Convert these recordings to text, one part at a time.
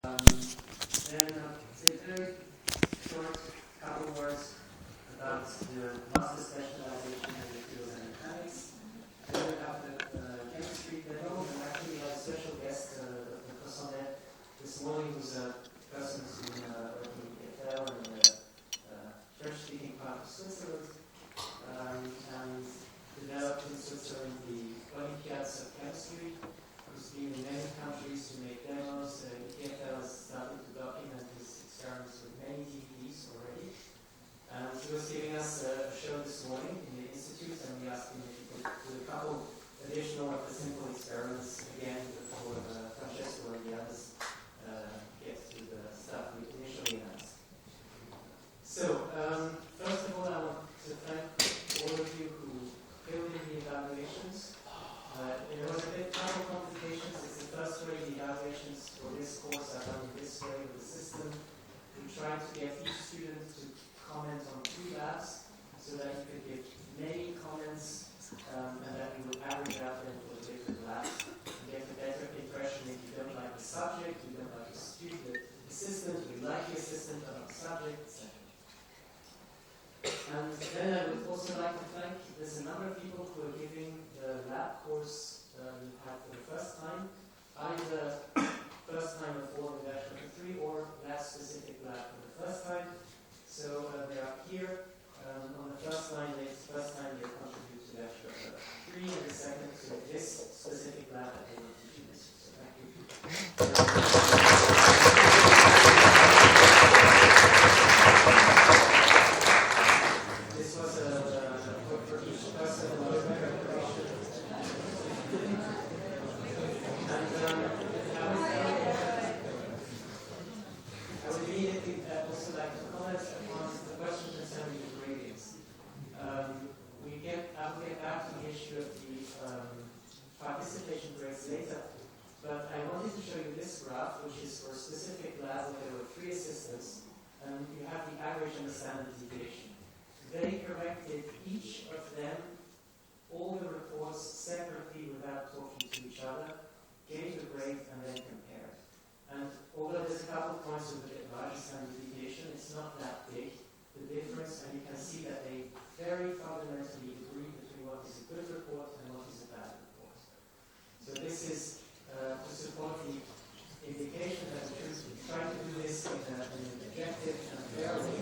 Then a very short couple words about the master specialization in materials and mechanics. Then we have the chemistry demo, and actually we have a special guest, Dr. Cossonet, this morning, who's a person who's been working in ETH in the French-speaking part of Switzerland, and developed in Switzerland the Olympiads of chemistry, who's been in many countries to make demos. ETH has started to document his experiments with many TVs already. And he was giving us a show this morning in the Institute, and we asked him if he could do a couple additional of the simple experiments again before Francesco and the others get to the stuff we initially announced. So, first of all, I want to thank all of you who filled in the evaluations. There was a couple complications. It's the first way the evaluations for this course are done in this way with the system. We tried to get each student to comment on 2 labs so that you could give many comments and that we would average out them for the different labs and get a better impression if you don't like the subject, you don't like the student, the assistant, you like the assistant but not the subject, etc. And then I would also like to thank, there's a number of people who are giving the lab course you had for the first time, either first time of all in Dash 3 or that specific lab for the first time. So they are here on the first time they contribute to Dash 3 and the second to this specific lab that they will teach this. So thank you. This was for each person a little bit of information. I would immediately also like to comment upon the question concerning the gradients. I will get back to the issue of the participation grades later, but I wanted to show you this graph, which is for a specific lab where there were 3 assistants, and you have the average and the standard deviation. They corrected each of them, all the reports separately without talking to each other, gave the grade, and then compared. And although there's a couple of points with a bit larger standard deviation, it's not that big, the difference, and you can see that they very fundamentally agree between what is a good report and what is a bad report. So this is to support the indication that we should try to do this in an objective and fair way,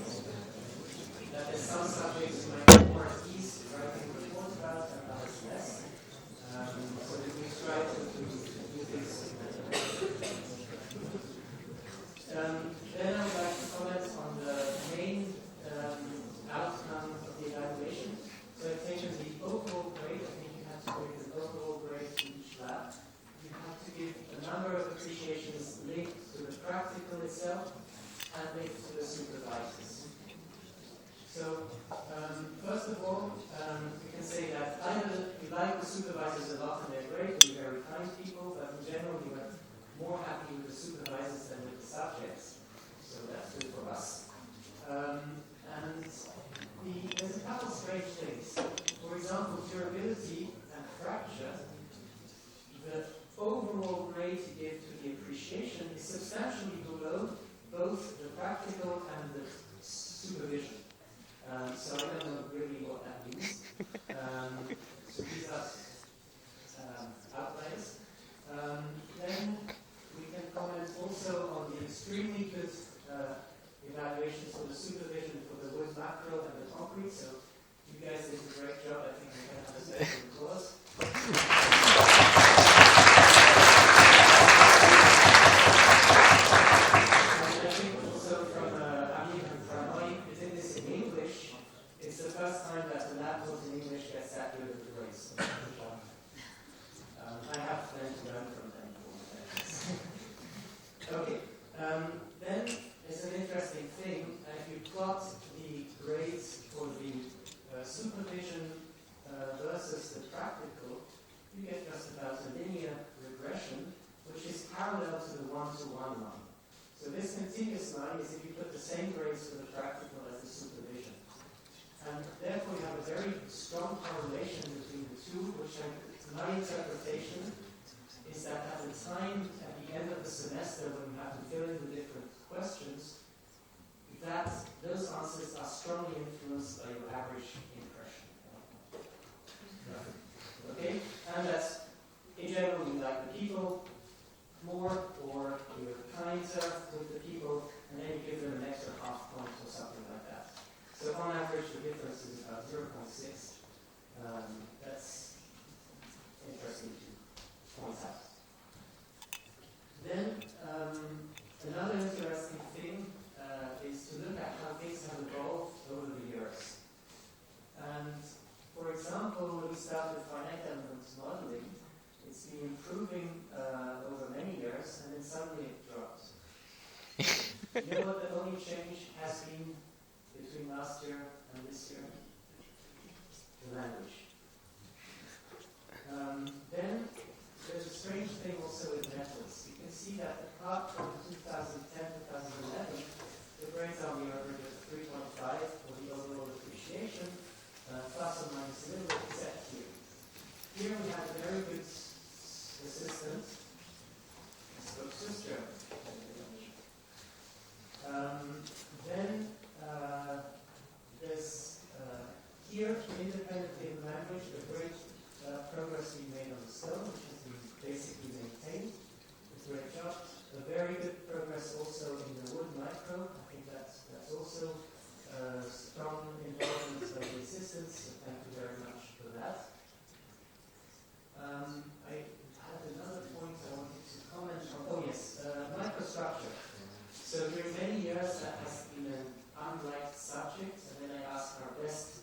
that there's some subjects who might be more at ease writing reports about and others less. So that we try to do this. Then I would like to comment on the main outcome of the evaluation. So I've taken the overall grade. I think you have to give an overall grade to each lab. You have to give a number of appreciations linked to the practical itself and linked to the supervisors. So first of all, we can say that either we like the supervisors a lot and they're great, they're very kind people, but in general we were more happy with the supervisors than with the subjects. So that's good for us. And there's a couple of strange things. For example, durability and fracture, the overall grade you give to the appreciation is substantially below both the practical and the supervision. So I don't know really what that means. So these are outliers. Then we can comment also on the extremely good evaluations for the supervision for the wood macro and the concrete. So you guys did a great job. I think we can have a special applause. And I think also from Ami and from Roy, we did this in English. It's the first time that the lab taught in English gets that good of the grades. So I have them to learn from them. Okay. Then there's an interesting thing. If you plot the grades for the supervision versus the practical, you get just about a linear regression, which is parallel to the 1-to-1 line. So this continuous line is if you put the same grades for the practical as the supervision. And therefore you have a very strong correlation between the two, which my interpretation is that at the time, at the end of the semester, when you have to fill in questions, that those answers are strongly influenced by your average impression. Okay? And that in general you like the people more, or you're kinder with the people, and then you give them an extra half point or something like that. So on average the difference is about 0.6. That's interesting to point out. Then another interesting thing is to look at how things have evolved over the years. And for example, when we start with finite element modeling, it's been improving over many years, and then suddenly it dropped. You know what the only change has been between last year and this year? The language. Then there's a strange thing also with metals. You can see that apart from 2010-2011, the grades are the average of 3.5 for the overall appreciation, plus or minus a little bit, except here. Here we have a very good assistant. I spoke Swiss German. Then there's here, independently of language, a great progress being made on the stone, which has been basically maintained. It's a great job. A very good progress also in the wood micro. I think that's also strong involvement by the assistants, so thank you very much for that. I had another point I wanted to comment on. Oh yes, microstructure. So during many years that has been an unliked subject, and then I asked our best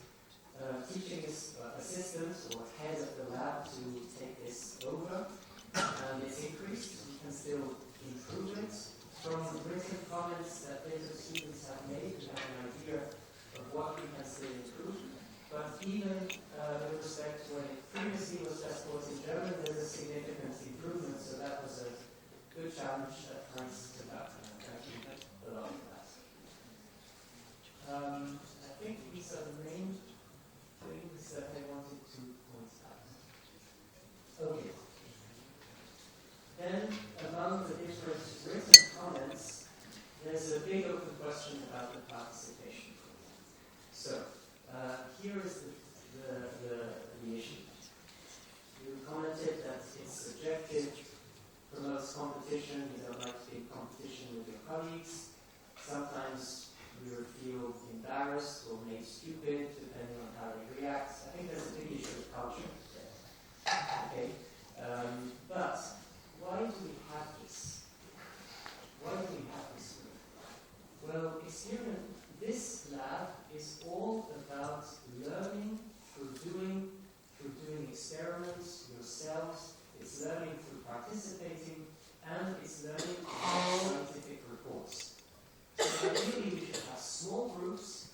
teaching assistants or head of the lab to take this over, and it's increased. We can still improve it. From written comments that later students have made, we have an idea of what we can still improve. But even with respect to when it previously was just taught in German, there's a significant improvement, so that was a good challenge that comes to that. Thank you a lot for that. I think these are the main things that I wanted to point out. Okay. Then, among the different written comments, there's a big open question about the participation. So, here is the issue. You commented that it's subjective, promotes competition, you don't like to be in competition with your colleagues. Sometimes you feel embarrassed or made stupid, depending on how they react. I think there's a big issue of culture there. Okay? But why do we have this? Why do we have this group? Well, this lab is all about learning through doing experiments yourselves. It's learning through participating, and it's learning through scientific reports. So ideally we should have small groups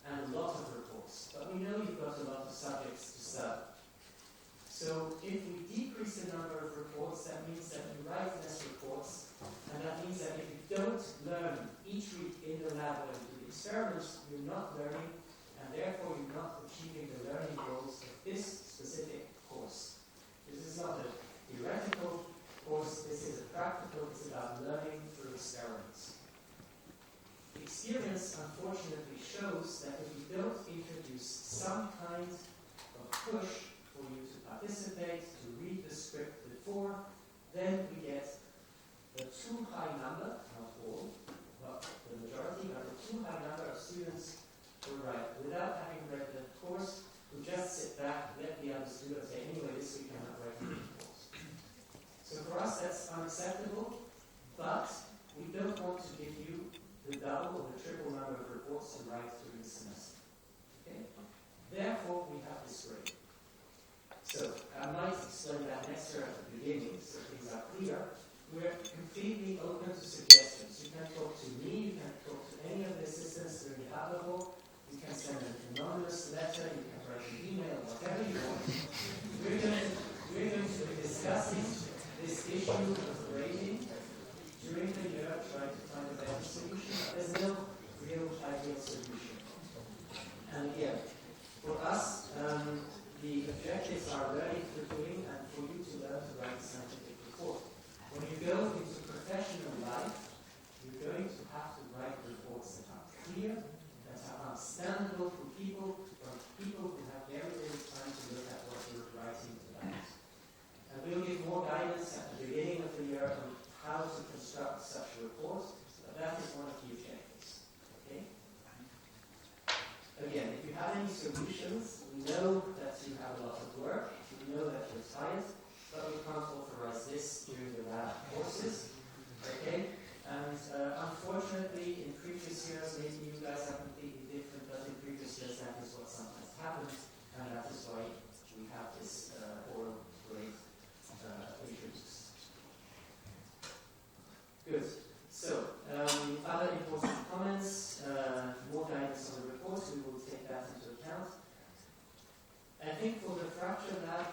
and a lot of reports, but we know you've got a lot of subjects to study. So if we decrease the number of reports, that means that you write less reports, and that means that if you don't learn each week in the lab when you do the experiments, you're not learning, and therefore you're not achieving the learning goals of this specific course. This is not a theoretical course, this is a practical, it's about learning through experiments. Experience, unfortunately, shows that if you don't introduce some kind of push for you to participate, to read the script before, then we get a too high number, not all, but the majority, but a too high number of students who write without having read the course, who just sit back, let the other students say, anyway, this week I'm not writing the course. So for us, that's unacceptable, but we don't want to give you the double or the triple number of reports to write during the semester. Okay? Therefore, we have this grade. So, I might explain that next year at the beginning, so things are clear. We're completely open to suggestions. You can talk to me, you can talk to any of the assistants during the lab level, you can send an anonymous letter, you can write an email, whatever you want. We're going to be discussing this issue of grading during the year, trying to find a better solution. There's no real ideal solution. And again, for us, the objectives are learning through doing and for you to learn to write a scientific report. When you go into professional life, you're going to have clear, that are understandable for people who have very little time to look at what you're writing about. And we'll give more guidance at the beginning of the year on how to construct such a report, but that is one of the objectives. Okay? Again, if you have any solutions, we know that you have a lot of work, we know that you're tired, but we can't authorize this during the lab courses. Okay? And unfortunately, in previous years, maybe you guys are completely different, but in previous years that is what sometimes happens, and that is why we have this oral grade introduced. Good. So, other important comments, more guidance on the report, we will take that into account. I think for the fracture lab,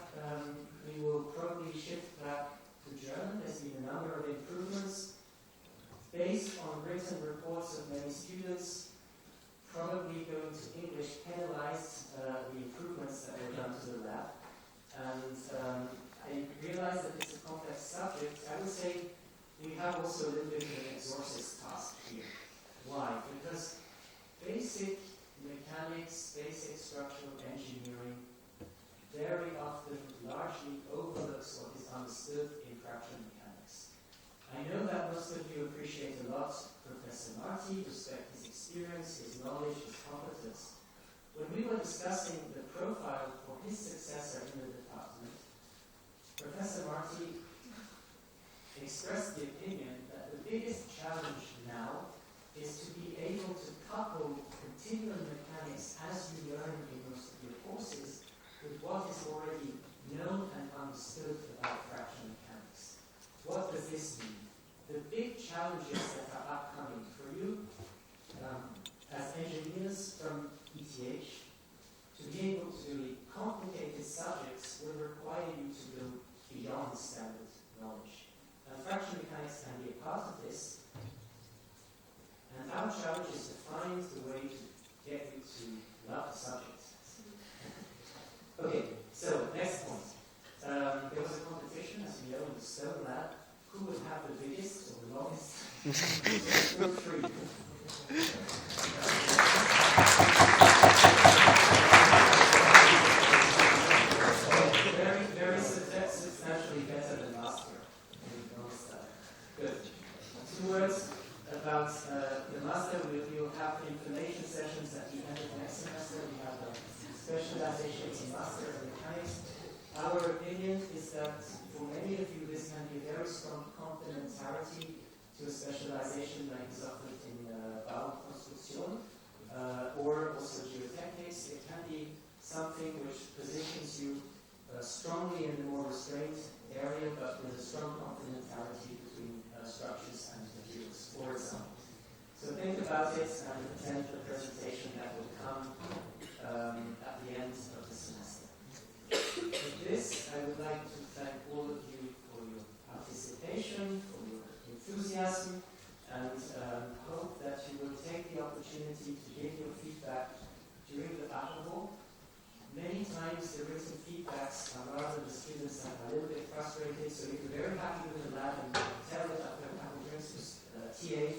we will probably shift back to German. There's been a number of improvements based on written reports of many students. Probably going to English penalized the improvements that were done to the lab. And I realize that it's a complex subject. I would say we have also a little bit of an exorcist task here. Why? Because basic mechanics, basic structural engineering very often largely overlooks what is understood in fracture mechanics. I know that most of you appreciate a lot Professor Marti, respect his experience, his knowledge, his competence. When we were discussing the profile for his successor in the department, Professor Marti expressed the opinion that the biggest challenge now is to be able to couple continuum mechanics as you learn in most of your courses with what is already known and understood about fracture mechanics. What does this mean? The big challenges that are upcoming for you as engineers from ETH to be able to do complicated subjects will require you to go beyond standard knowledge. And fracture mechanics can be a part of this. And our challenge is to find the way to get you to love the subject. Okay, so next point. There was a competition, as you know, in the Stone Lab. Who would have the biggest or the longest? Feel free. Very substantially better than last year. Good. 2 words about the master. We'll have information sessions at the end of next semester. We have a specialization in master of mechanics. Our opinion is that for many of you this can be a very strong complementarity to a specialization like is offered in Baukonstruktion or also geotechnics. It can be something which positions you strongly in the more restrained area, but with a strong complementarity between structures and materials, for example. So think about it and attend the presentation that will come at the end of the semester. With this, I would like to thank all of you for your participation, for your enthusiasm, and hope that you will take the opportunity to give your feedback during the battle hall. Many times the written feedbacks are rather the students that are a little bit frustrated, so if you're very happy with the lab and tell it after a couple of drinks with TA,